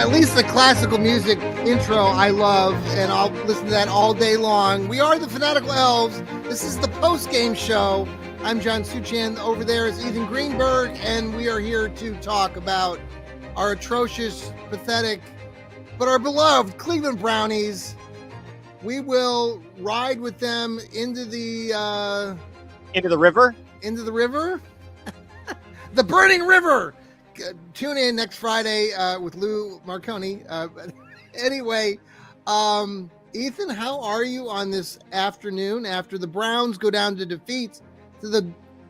At least the classical music intro I love, and I'll listen to that all day long. We are the Fanatical Elves. This is the Postgame Show. I'm John Suchan. Over there is Ethan Greenberg, and we are here to talk about our atrocious, pathetic, but our beloved Cleveland Brownies. We will ride with them into the river? Into the river? The burning river! Tune in next Friday with Lou Marconi. Anyway, Ethan, how are you on this afternoon after the Browns go down to defeat to the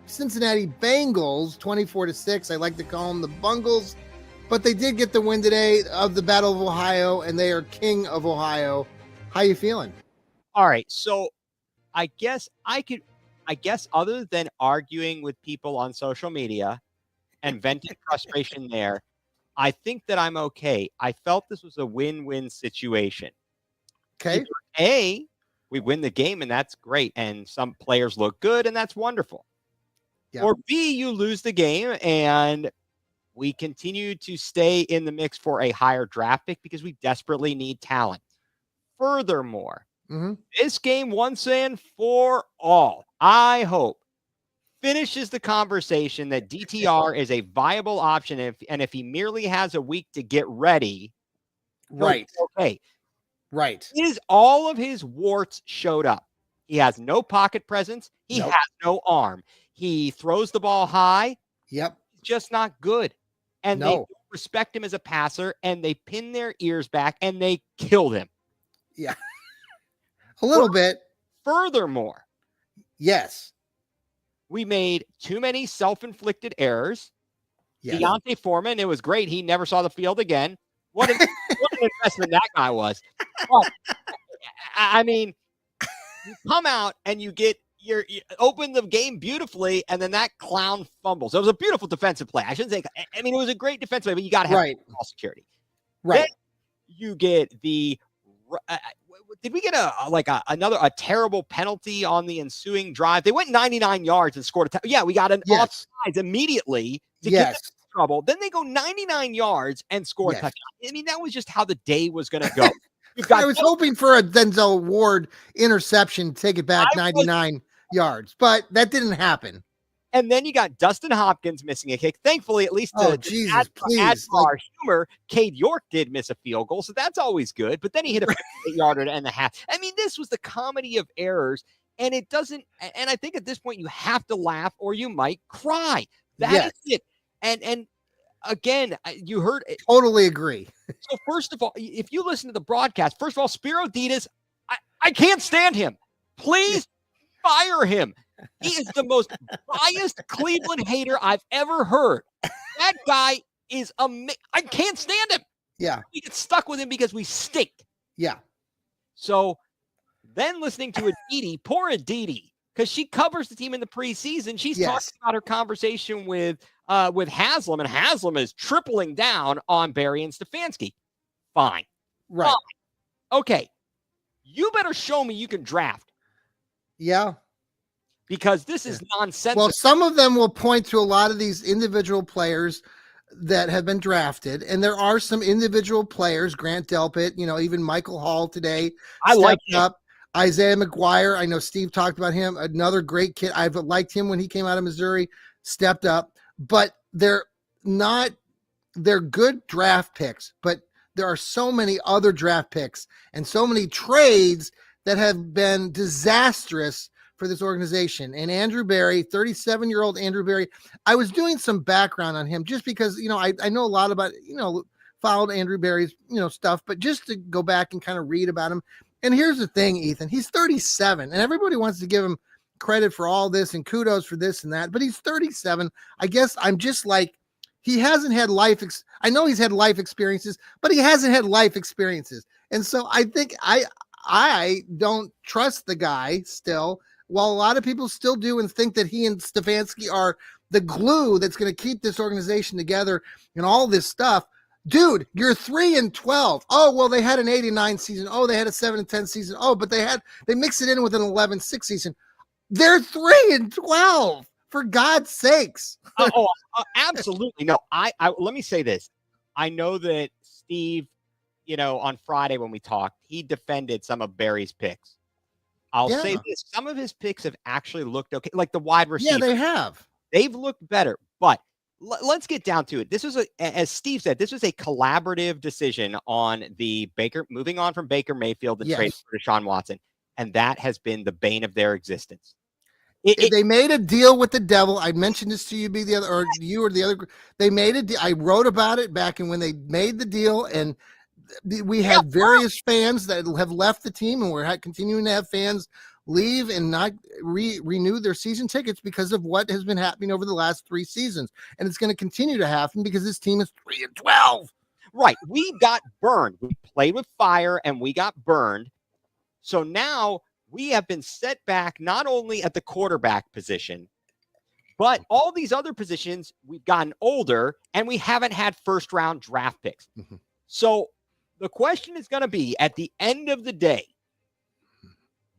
Cincinnati Bengals 24-6? I like to call them the Bungles, but they did get the win today of the Battle of Ohio, and they are king of Ohio. How you feeling? All right, so I guess other than arguing with people on social media and venting frustration there, I think that I'm okay. I felt this was a win-win situation. Okay. Either A, we win the game, and that's great, and some players look good, and that's wonderful. Yep. Or B, you lose the game, and we continue to stay in the mix for a higher draft pick because we desperately need talent. Furthermore, this game once and for all, I hope, finishes the conversation that DTR is a viable option, and if he merely has a week to get ready, right? Okay, right. All of his warts showed up. He has no pocket presence. He has no arm. He throws the ball high. Yep, he's just not good. And they respect him as a passer, and they pin their ears back and they killed him. Yeah, a little bit. Furthermore, yes. We made too many self-inflicted errors. Yes. Deontay Foreman, it was great. He never saw the field again. What an investment that guy was. But, I mean, you come out and you open the game beautifully, and then that clown fumbles. It was a beautiful defensive play. I shouldn't say. I mean, it was a great defensive play, but you got to have ball security. Right. Then you get the. Did we get a terrible penalty on the ensuing drive? They went 99 yards and scored a we got an offsides immediately to get them in trouble. Then they go 99 yards and score a touchdown. I mean, that was just how the day was going to go. I was hoping for a Denzel Ward interception to take it back 99 yards, but that didn't happen. And then you got Dustin Hopkins missing a kick. Thankfully, at least add to our humor, Cade York did miss a field goal, so that's always good. But then he hit a 58-yarder and a half. I mean, this was the comedy of errors, and it doesn't. And I think at this point you have to laugh or you might cry. That is it. And again, you heard it. Totally agree. So first of all, if you listen to the broadcast, first of all, Spiro Ditas, I can't stand him. Please fire him. He is the most biased Cleveland hater I've ever heard. That guy is I can't stand him. Yeah. We get stuck with him because we stink. Yeah. So then listening to Aditi, poor Aditi, because she covers the team in the preseason. She's talking about her conversation with Haslam, and Haslam is tripling down on Barry and Stefanski. Fine. Right. Fine. Okay. You better show me you can draft. Yeah. Because this is nonsensical. Well, some of them will point to a lot of these individual players that have been drafted, and there are some individual players, Grant Delpit, even Michael Hall today. I like up. Isaiah McGuire, I know Steve talked about him, another great kid. I've liked him when he came out of Missouri, stepped up. But they're good draft picks, but there are so many other draft picks and so many trades that have been disastrous for this organization. And Andrew Berry, 37-year-old Andrew Berry, I was doing some background on him just because, I know a lot about, followed Andrew Berry's, stuff, but just to go back and kind of read about him. And here's the thing, Ethan, he's 37 and everybody wants to give him credit for all this and kudos for this and that, but he's 37. I guess I'm just like, he hasn't had I know he's had life experiences, but he hasn't had life experiences. And so I think I don't trust the guy still. While a lot of people still do and think that he and Stefanski are the glue that's going to keep this organization together and all this stuff, dude, you're 3-12. Oh, well, they had an 89 season. Oh, they had a 7-10 season. Oh, but they mix it in with an 11-6 season. They're 3-12, for God's sakes. Absolutely. No, I let me say this. I know that Steve, on Friday when we talked, he defended some of Barry's picks. I'll say this: some of his picks have actually looked okay, like the wide receiver. Yeah, they have. They've looked better, but let's get down to it. This was as Steve said, this was a collaborative decision on the moving on from Baker Mayfield and trading for Deshaun Watson, and that has been the bane of their existence. They made a deal with the devil. I mentioned this to you, you or the other. They made a deal. I wrote about it back when they made the deal, and we had various fans that have left the team, and we're continuing to have fans leave and not renew their season tickets because of what has been happening over the last 3 seasons. And it's going to continue to happen because this team is 3-12. Right. We got burned. We played with fire and we got burned. So now we have been set back not only at the quarterback position, but all these other positions, we've gotten older and we haven't had first-round draft picks. Mm-hmm. So the question is going to be, at the end of the day,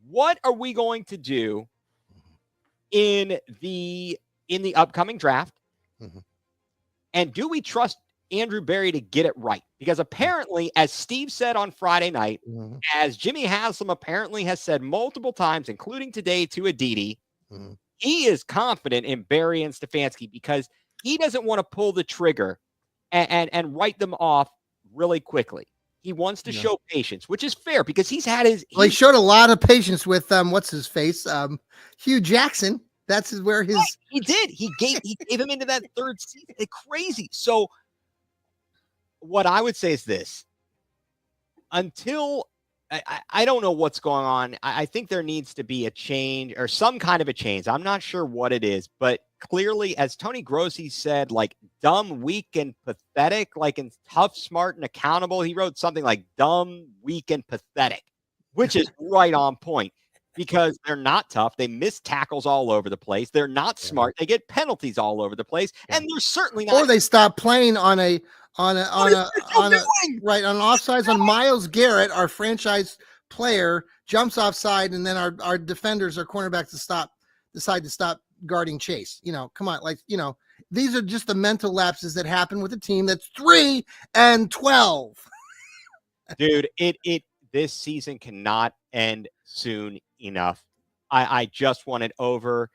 what are we going to do in the upcoming draft? Mm-hmm. And do we trust Andrew Berry to get it right? Because apparently, as Steve said on Friday night, mm-hmm. as Jimmy Haslam apparently has said multiple times, including today to Aditi, mm-hmm. he is confident in Berry and Stefanski because he doesn't want to pull the trigger and write them off really quickly. He wants to show patience, which is fair because he's had his. Well, he showed a lot of patience with what's his face, Hugh Jackson. That's where his. Right, he did. He gave him into that third season. It's crazy. So, what I would say is this: until I don't know what's going on. I think there needs to be a change or some kind of a change. I'm not sure what it is, but clearly, as Tony Grossi said, like dumb, weak, and pathetic, like in tough, smart, and accountable. He wrote something like dumb, weak, and pathetic, which is right on point because they're not tough. They miss tackles all over the place. They're not smart. They get penalties all over the place, and they're certainly not. Or they stop playing on an offsides on Myles Garrett, our franchise player, jumps offside, and then our defenders, our cornerbacks, decide to stop guarding Chase. Come on, these are just the mental lapses that happen with a team that's 3-12. Dude, this season cannot end soon enough. I just want it over.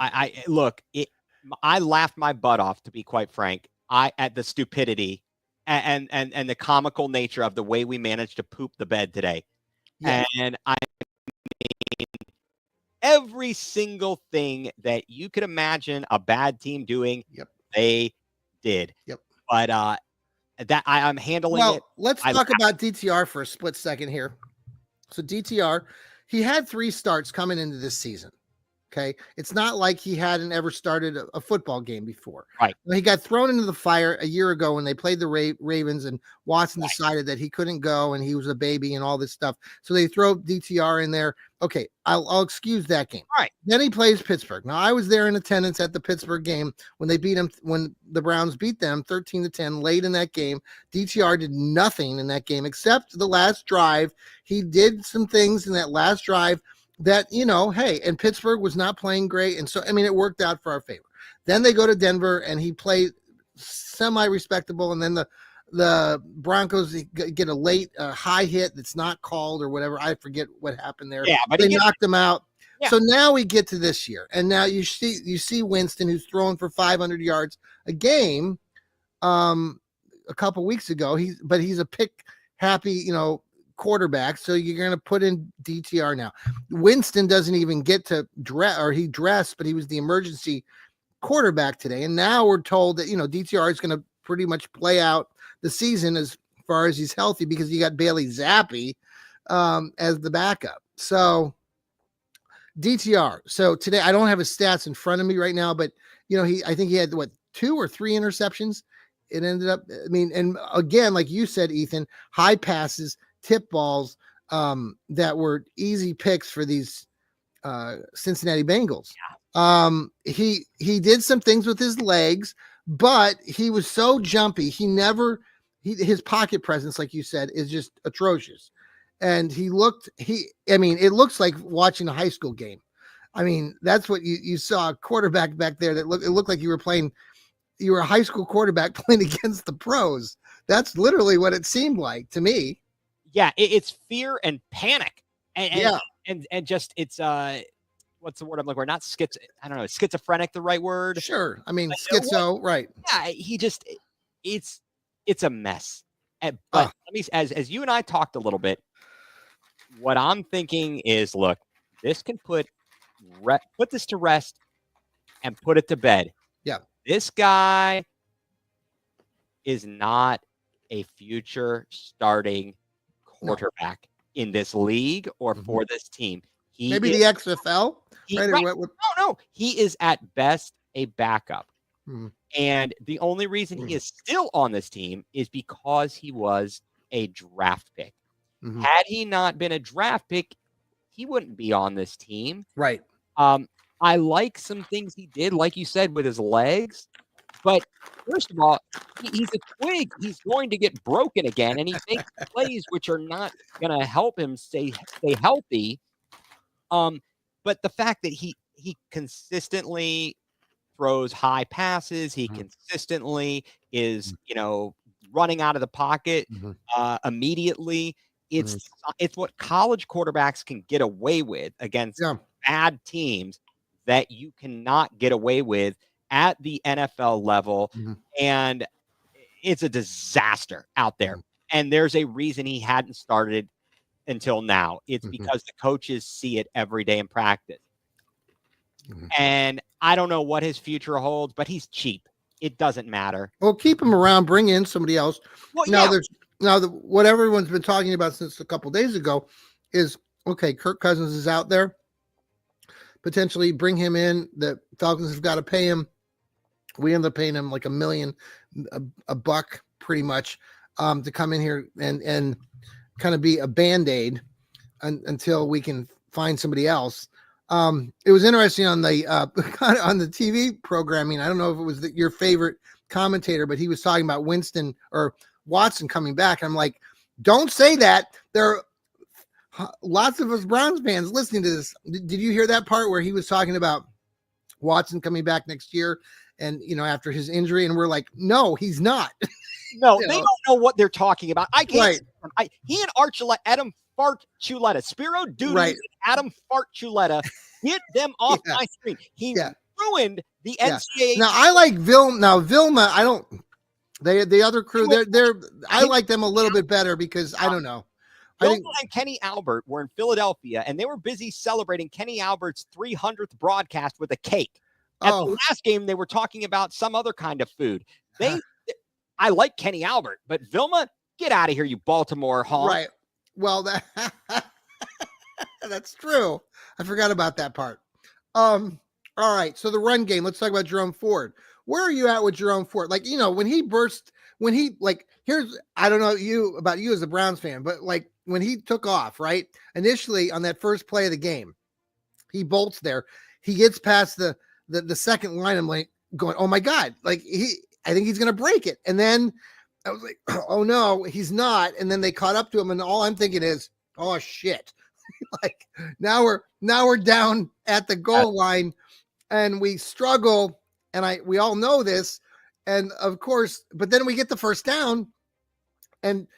I laughed my butt off, to be quite frank, at the stupidity and the comical nature of the way we managed to poop the bed today. Yeah. And I mean, every single thing that you could imagine a bad team doing, they did. Yep. But I'm handling it. Let's talk about DTR for a split second here. So DTR, he had 3 starts coming into this season. Okay. It's not like he hadn't ever started a football game before. Right. He got thrown into the fire a year ago when they played the Ravens, and Watson decided that he couldn't go and he was a baby and all this stuff. So they throw DTR in there. Okay. I'll excuse that game. All right. Then he plays Pittsburgh. Now I was there in attendance at the Pittsburgh game when they beat him, when the Browns beat them 13-10 late in that game. DTR did nothing in that game except the last drive. He did some things in that last drive that, hey, and Pittsburgh was not playing great. And so, I mean, it worked out for our favor. Then they go to Denver and he played semi-respectable. And then the Broncos get a late high hit that's not called or whatever. I forget what happened there. Yeah, but they knocked him out. Yeah. So now we get to this year. And now you see Winston, who's throwing for 500 yards a game a couple weeks ago. He's a pick happy, quarterback, so you're going to put in DTR now. Winston doesn't even get to dress, or he dressed, but he was the emergency quarterback today. And now we're told that, DTR is going to pretty much play out the season as far as he's healthy because you got Bailey Zappi as the backup. So DTR. So today, I don't have his stats in front of me right now, but I think he had 2 or 3 interceptions. It ended up, and again, like you said, Ethan, high passes, tip balls that were easy picks for these Cincinnati Bengals. Yeah. He did some things with his legs, but he was so jumpy. His pocket presence, like you said, is just atrocious. And it looks like watching a high school game. I mean, that's what you saw, a quarterback back there it looked like you were a high school quarterback playing against the pros. That's literally what it seemed like to me. Yeah, it's fear and panic. Yeah. And just it's what's the word I'm looking for? Not schizo. I don't know. Is schizophrenic the right word? Sure. I mean, What? schizo, right. Yeah, he just it's a mess. But Ah. let me, as you and I talked a little bit, what I'm thinking is, look, this can put this to rest and put it to bed. Yeah. This guy is not a future starting quarterback in this league or for this team. Maybe the XFL, right? Right. No. He is at best a backup. And the only reason he is still on this team is because he was a draft pick. Had he not been a draft pick, he wouldn't be on this team. Right. I like some things he did, like you said, with his legs. But first of all, he's a twig. He's going to get broken again, and he makes plays which are not going to help him stay healthy. But the fact that he consistently throws high passes, he consistently is, running out of the pocket immediately. It's what college quarterbacks can get away with against bad teams that you cannot get away with at the NFL level. And it's a disaster out there. And there's a reason he hadn't started until now. It's because the coaches see it every day in practice. And I don't know what his future holds, but he's cheap. It doesn't matter. Well, keep him around, bring in somebody else. Well, What everyone's been talking about since a couple days ago is, okay, Kirk Cousins is out there. Potentially bring him in. The Falcons have got to pay him. We end up paying him like $1 million, a buck pretty much, to come in here and kind of be a Band-Aid until we can find somebody else. It was interesting on the on the TV programming. I don't know if it was your favorite commentator, but he was talking about Winston or Watson coming back. I'm like, don't say that. There are lots of us Browns fans listening to this. Did you hear that part where he was talking about Watson coming back next year and, after his injury? And we're like, no, he's not. No, they don't know what they're talking about. I can't. Right. He and Adam Fart Chuleta, Spiro Duty and Adam Fart Chuleta, get them off my screen. He ruined the NCAA. Now I like Vilma. Now Vilma, I don't. The other crew, I like them a little bit better because I don't know. Vilma and Kenny Albert were in Philadelphia, and they were busy celebrating Kenny Albert's 300th broadcast with a cake. At the last game, they were talking about some other kind of food. I like Kenny Albert, but Vilma, get out of here, you Baltimore honk. Right. Well, that's true. I forgot about that part. All right. So the run game, let's talk about Jerome Ford. Where are you at with Jerome Ford? Like, when he burst, I don't know about you as a Browns fan, but like when he took off, right? Initially on that first play of the game, he bolts there. He gets past the second line. I'm like going, oh my God, like I think he's going to break it. And then I was like, oh no, he's not. And then they caught up to him. And all I'm thinking is, oh shit. Like now we're down at the goal line and we struggle. And we all know this. And of course, but then we get the first down and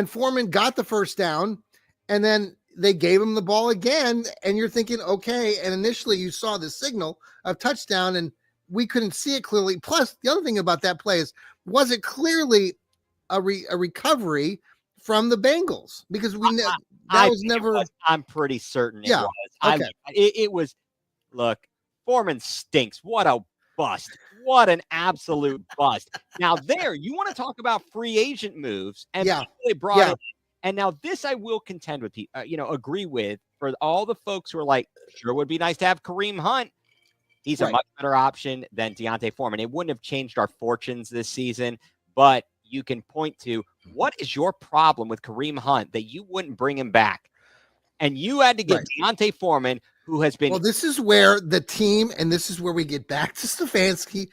Foreman got the first down and then they gave him the ball again. And you're thinking, okay. And initially you saw the signal of touchdown and we couldn't see it clearly. Plus the other thing about that play is, was it clearly a recovery from the Bengals? Because I'm pretty certain it was. Okay. It was. Look, Foreman stinks. What a bust. What an absolute bust. Now you want to talk about free agent moves and they brought it. And now this I will contend with, agree with, for all the folks who are like, sure would be nice to have Kareem Hunt. He's a much better option than Deontay Foreman. It wouldn't have changed our fortunes this season, but you can point to, what is your problem with Kareem Hunt that you wouldn't bring him back? And you had to get Deontay Foreman, who has been. Well, this is where the team, and this is where we get back to Stefanski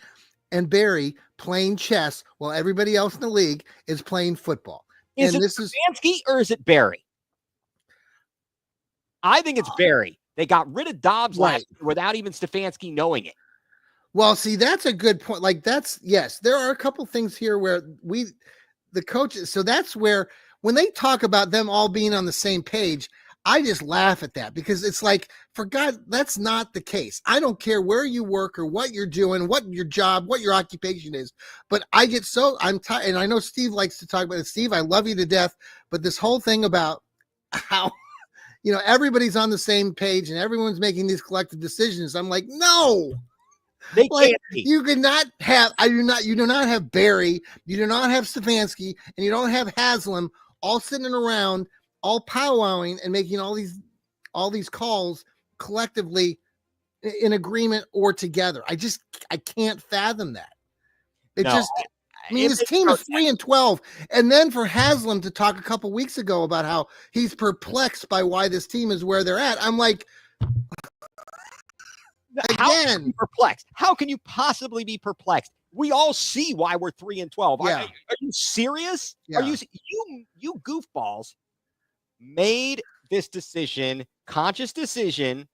and Barry playing chess while everybody else in the league is playing football. Is it Stefanski or is it Barry? I think it's Barry. They got rid of Dobbs last year without even Stefanski knowing it. Well, see, that's a good point. Like yes, there are a couple things here where the coaches. So that's where, when they talk about them all being on the same page, I just laugh at that, because it's like, for God, that's not the case. I don't care where you work or what you're doing, what your job, what your occupation is, but I get I'm tired. And I know Steve likes to talk about it. Steve, I love you to death, but this whole thing about how, everybody's on the same page and everyone's making these collective decisions. I'm like, no, They like, can't be. you cannot have, you do not have Barry, you do not have Stefanski, and you don't have Haslam all sitting around, all powwowing and making all these calls collectively in agreement or together. I can't fathom that. This team is 3-12. And then for Haslam to talk a couple weeks ago about how he's perplexed by why this team is where they're at. I'm like, how can you be perplexed? How can you possibly be perplexed? We all see why we're 3-12. Yeah. Are you serious? Yeah. Are you goofballs made this conscious decision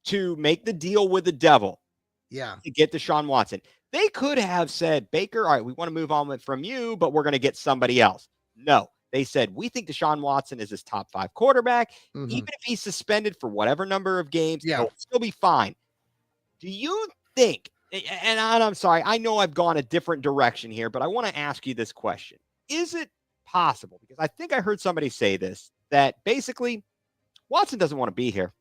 to make the deal with the devil. Yeah. To get Deshaun Watson. They could have said, Baker, all right, we want to move on from you, but we're going to get somebody else. No, they said, we think Deshaun Watson is his top 5 quarterback. Mm-hmm. Even if he's suspended for whatever number of games, he'll still be fine. Do you think, and I'm sorry, I know I've gone a different direction here, but I want to ask you this question. Is it possible, because I think I heard somebody say this, that basically Watson doesn't want to be here?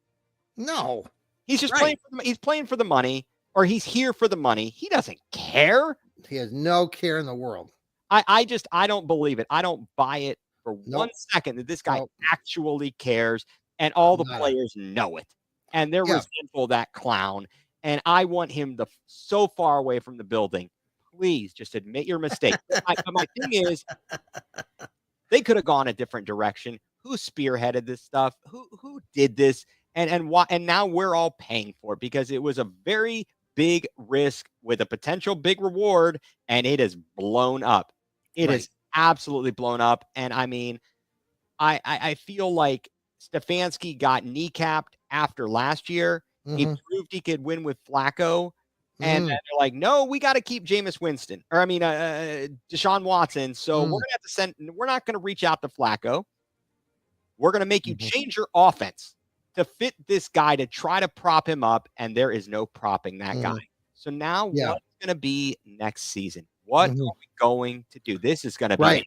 No. He's just playing for the money, or he's here for the money. He doesn't care. He has no care in the world. I don't believe it. I don't buy it for 1 second that this guy actually cares, and all the players know it. And they're resentful of that clown. And I want him so far away from the building. Please just admit your mistake. My thing is, they could have gone a different direction. Who spearheaded this stuff? Who did this? And why? And now we're all paying for it, because it was a very big risk with a potential big reward, and it has blown up. It is absolutely blown up. And I mean, I feel like Stefanski got kneecapped after last year. Mm-hmm. He proved he could win with Flacco. And they're like, no, we got to keep Jameis Winston, Deshaun Watson. So we're going to have to we're not going to reach out to Flacco. We're going to make you change your offense to fit this guy, to try to prop him up. And there is no propping that guy. So now what's going to be next season? What are we going to do? This is going to be a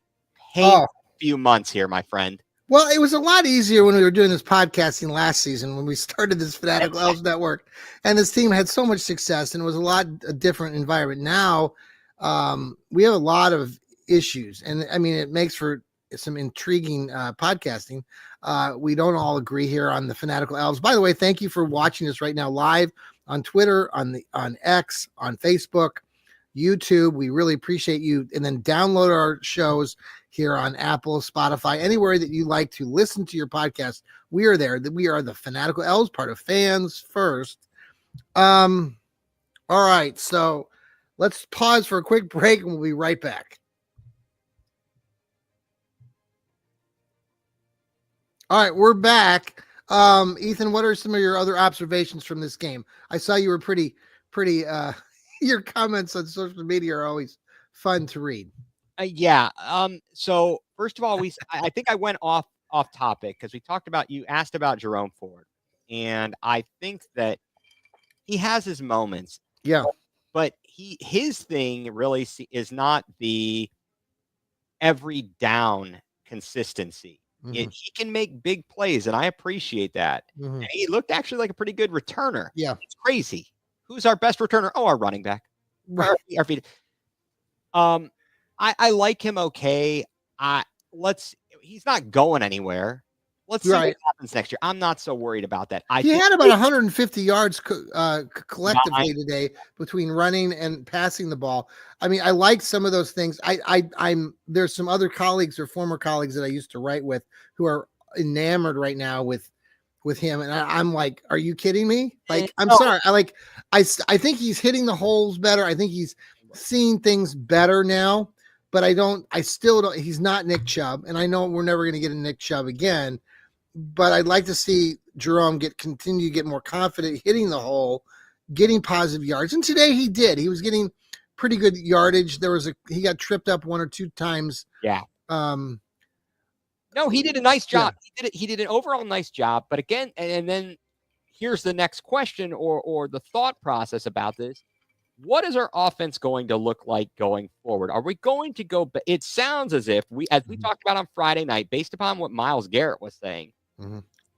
painful few months here, my friend. Well, it was a lot easier when we were doing this podcasting last season, when we started this Fanatical Elves Network, and this team had so much success, and it was a different environment. Now we have a lot of issues, and I mean, it makes for some intriguing podcasting. We don't all agree here on the Fanatical Elves. By the way, thank you for watching us right now live on Twitter, on X, on Facebook, YouTube. We really appreciate you. And then download our shows here on Apple, Spotify, anywhere that you like to listen to your podcast. We are there. We are the Fanatical Elves, part of Fans First. All right, so let's pause for a quick break, and we'll be right back. All right, we're back. Ethan, what are some of your other observations from this game? I saw you were pretty your comments on social media are always fun to read. So first of all, I think I went off topic, because we talked about, you asked about Jerome Ford, and I think that he has his moments. Yeah. But his thing really is not the every down consistency. He can make big plays, and I appreciate that. And he looked actually like a pretty good returner. Yeah. It's crazy. Who's our best returner? Oh, our running back. Right. Our feet. I like him okay. He's not going anywhere. Let's see what happens next year. I'm not so worried about that. He had about 150 yards collectively today between running and passing the ball. I mean, I like some of those things. There's some other colleagues or former colleagues that I used to write with who are enamored right now with him, and I'm like, are you kidding me? Like, I'm sorry. I think he's hitting the holes better. I think he's seeing things better now. But I still don't, he's not Nick Chubb. And I know we're never going to get a Nick Chubb again, but I'd like to see Jerome continue to get more confident, hitting the hole, getting positive yards. And today he did. He was getting pretty good yardage. He got tripped up 1 or 2 times. Yeah. No, he did a nice job. Yeah. He did an overall nice job. But again, and then here's the next question or the thought process about this. What is our offense going to look like going forward? Are we going to go? It sounds as if we talked about on Friday night, based upon what Myles Garrett was saying,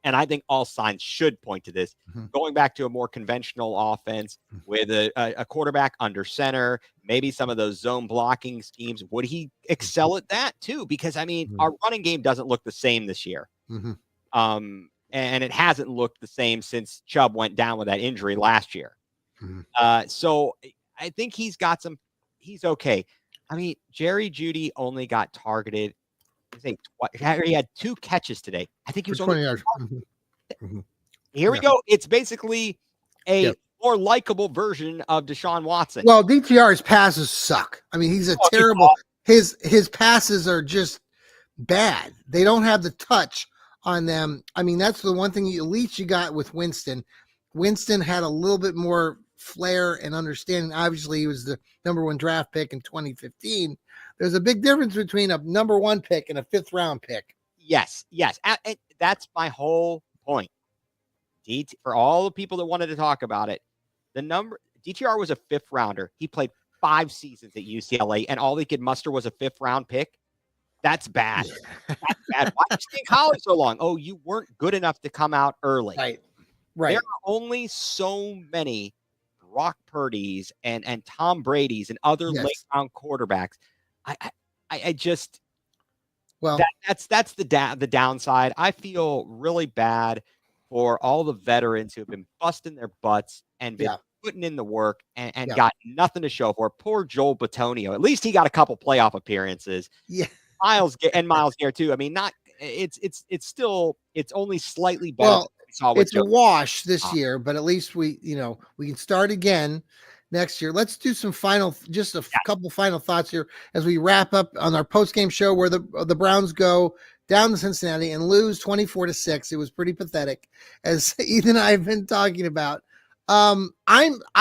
and I think all signs should point to this, going back to a more conventional offense with a quarterback under center, maybe some of those zone blocking schemes. Would he excel at that too? Because, I mean, our running game doesn't look the same this year. And it hasn't looked the same since Chubb went down with that injury last year. So I think he's okay. I mean, Jerry Jeudy only got targeted. He had 2 catches today. I think he was only 20 yards. Here we go. It's basically a more likable version of Deshaun Watson. Well, DTR's passes suck. I mean, he's a terrible. His passes are just bad. They don't have the touch on them. I mean, that's the one thing at least you got with Winston. Winston had a little bit more flair and understanding. Obviously, he was the number 1 draft pick in 2015. There's a big difference between a number 1 pick and a 5th round pick. Yes. And that's my whole point. For all the people that wanted to talk about it, DTR was a 5th rounder. He played 5 seasons at UCLA, and all they could muster was a 5th round pick. That's bad. That's bad. Why did you stay in college so long? Oh, you weren't good enough to come out early. Right. There are only so many Brock Purdy's and Tom Brady's and other late round quarterbacks. I just that's the downside. I feel really bad for all the veterans who have been busting their butts and been putting in the work and got nothing to show for it. Poor Joel Bitonio. At least he got a couple playoff appearances. Yeah. Myles Garrett too. I mean, it's only slightly better. Well, it's a wash this year, but at least we can start again next year. Let's do some couple final thoughts here as we wrap up on our post-game show where the Browns go down to Cincinnati and lose 24-6. It was pretty pathetic, as Ethan and I have been talking about. I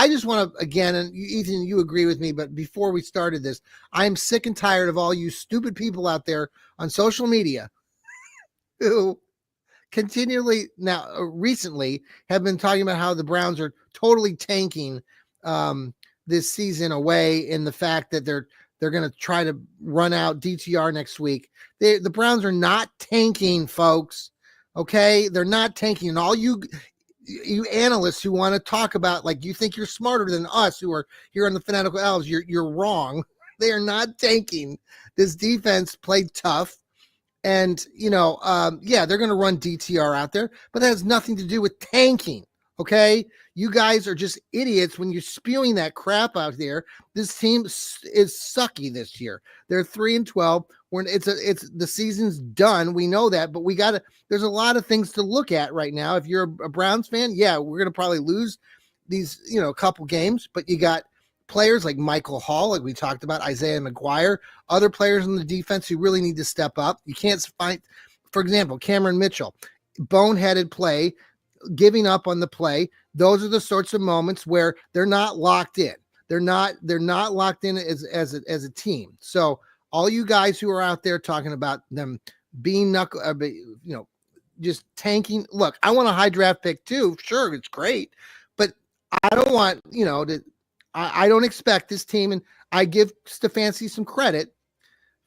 just want to, again, and Ethan, you agree with me, but before we started this, I'm sick and tired of all you stupid people out there on social media who continually recently have been talking about how the Browns are totally tanking this season away in the fact that they're going to try to run out DTR next week. The Browns are not tanking, folks. Okay, they're not tanking. And all you analysts who want to talk about, like, you think you're smarter than us who are here on the Fanatical Elves, you're wrong. They are not tanking. This defense played tough. And, they're going to run DTR out there, but that has nothing to do with tanking. Okay. You guys are just idiots when you're spewing that crap out there. This team is sucky this year. They're 3-12. The season's done. We know that, but there's a lot of things to look at right now. If you're a Browns fan, we're going to probably lose these, a couple games, but you got players like Michael Hall, like we talked about, Isaiah McGuire, other players in the defense who really need to step up. You can't find, for example, Cameron Mitchell, boneheaded play, giving up on the play. Those are the sorts of moments where they're not locked in. They're not locked in as a team. So all you guys who are out there talking about them being just tanking. Look, I want a high draft pick too. Sure, it's great, but I don't want I don't expect this team, and I give Stefanski some credit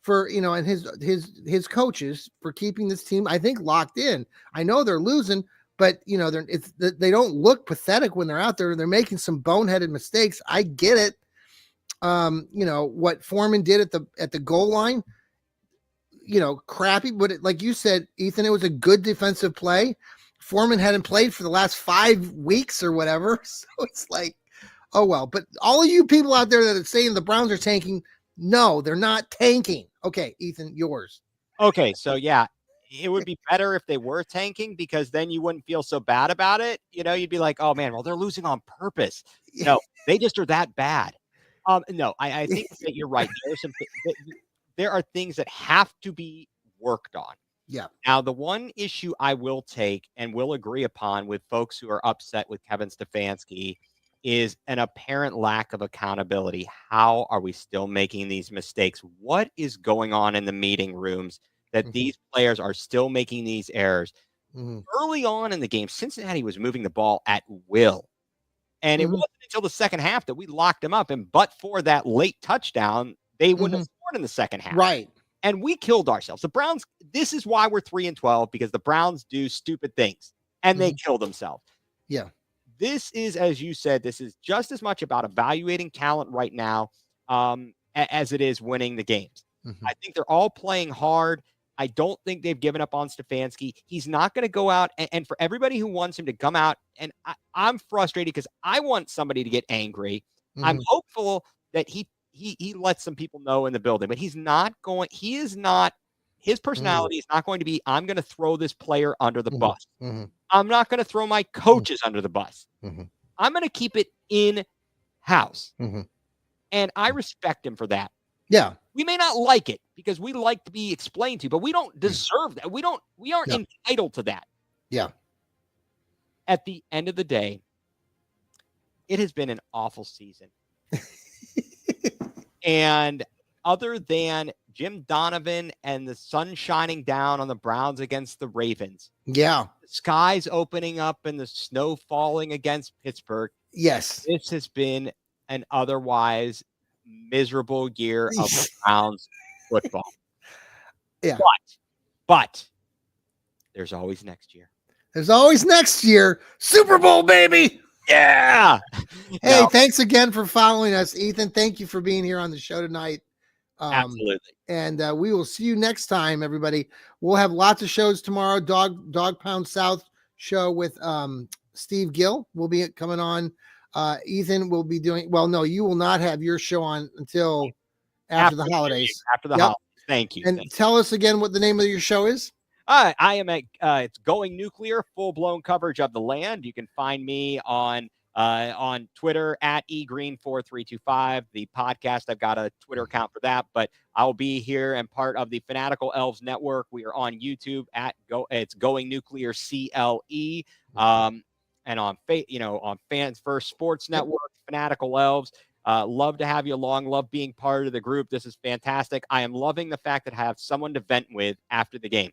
for, and his coaches for keeping this team, I think, locked in. I know they're losing, but they don't look pathetic when they're out there. They're making some boneheaded mistakes. I get it. What Foreman did at the goal line, crappy, but like you said, Ethan, it was a good defensive play. Foreman hadn't played for the last 5 weeks or whatever. So it's like, oh, well, but all of you people out there that are saying the Browns are tanking, no, they're not tanking. Okay, Ethan, yours. Okay, so it would be better if they were tanking, because then you wouldn't feel so bad about it. You'd be like, oh man, well, they're losing on purpose. No, they just are that bad. No, I think that you're right. There are things that have to be worked on. Yeah. Now, the one issue I will take and will agree upon with folks who are upset with Kevin Stefanski is an apparent lack of accountability. How are we still making these mistakes? What is going on in the meeting rooms that these players are still making these errors? Early on in the game, Cincinnati was moving the ball at will. And it wasn't until the second half that we locked them up. And but for that late touchdown, they wouldn't have scored in the second half. Right. And we killed ourselves. The Browns, this is why we're 3-12, because the Browns do stupid things and they kill themselves. Yeah. This is, as you said, this is just as much about evaluating talent right now as it is winning the games. I think they're all playing hard. I don't think they've given up on Stefanski. He's not going to go out. And for everybody who wants him to come out, and I'm frustrated because I want somebody to get angry. I'm hopeful that he lets some people know in the building, but he's not going. He is not. His personality is not going to be, I'm going to throw this player under the bus. I'm not going to throw my coaches under the bus. I'm going to keep it in-house. And I respect him for that. Yeah. We may not like it because we like to be explained to, but we don't deserve that. We aren't entitled to that. Yeah. At the end of the day, it has been an awful season. And other than Jim Donovan and the sun shining down on the Browns against the Ravens. Yeah. The skies opening up and the snow falling against Pittsburgh. Yes. This has been an otherwise miserable year of Browns football. Yeah. But there's always next year. There's always next year. Super Bowl, baby. Yeah. Hey, thanks again for following us, Ethan. Thank you for being here on the show tonight. Absolutely. And we will see you next time, everybody. We'll have lots of shows tomorrow. Dog Pound South show with Steve Gill will be coming on. Ethan will be doing, well, no, you will not have your show on until after the holidays. After the holidays. Thank you. And tell us again what the name of your show is. I am at it's Going Nuclear, full-blown coverage of the land. You can find me on Twitter at egreen4325. The podcast, I've got a Twitter account for that, but I'll be here and part of the Fanatical Elves Network. We are on YouTube it's Going Nuclear CLE. And on on Fans First Sports Network, Fanatical Elves. Love to have you along. Love being part of the group. This is fantastic. I am loving the fact that I have someone to vent with after the game.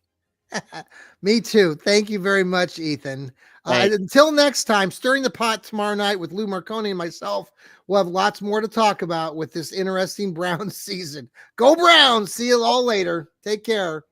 Me too. Thank you very much, Ethan. Until next time, Stirring the Pot tomorrow night with Lou Marconi and myself. We'll have lots more to talk about with this interesting Browns season. Go Browns. See you all later. Take care.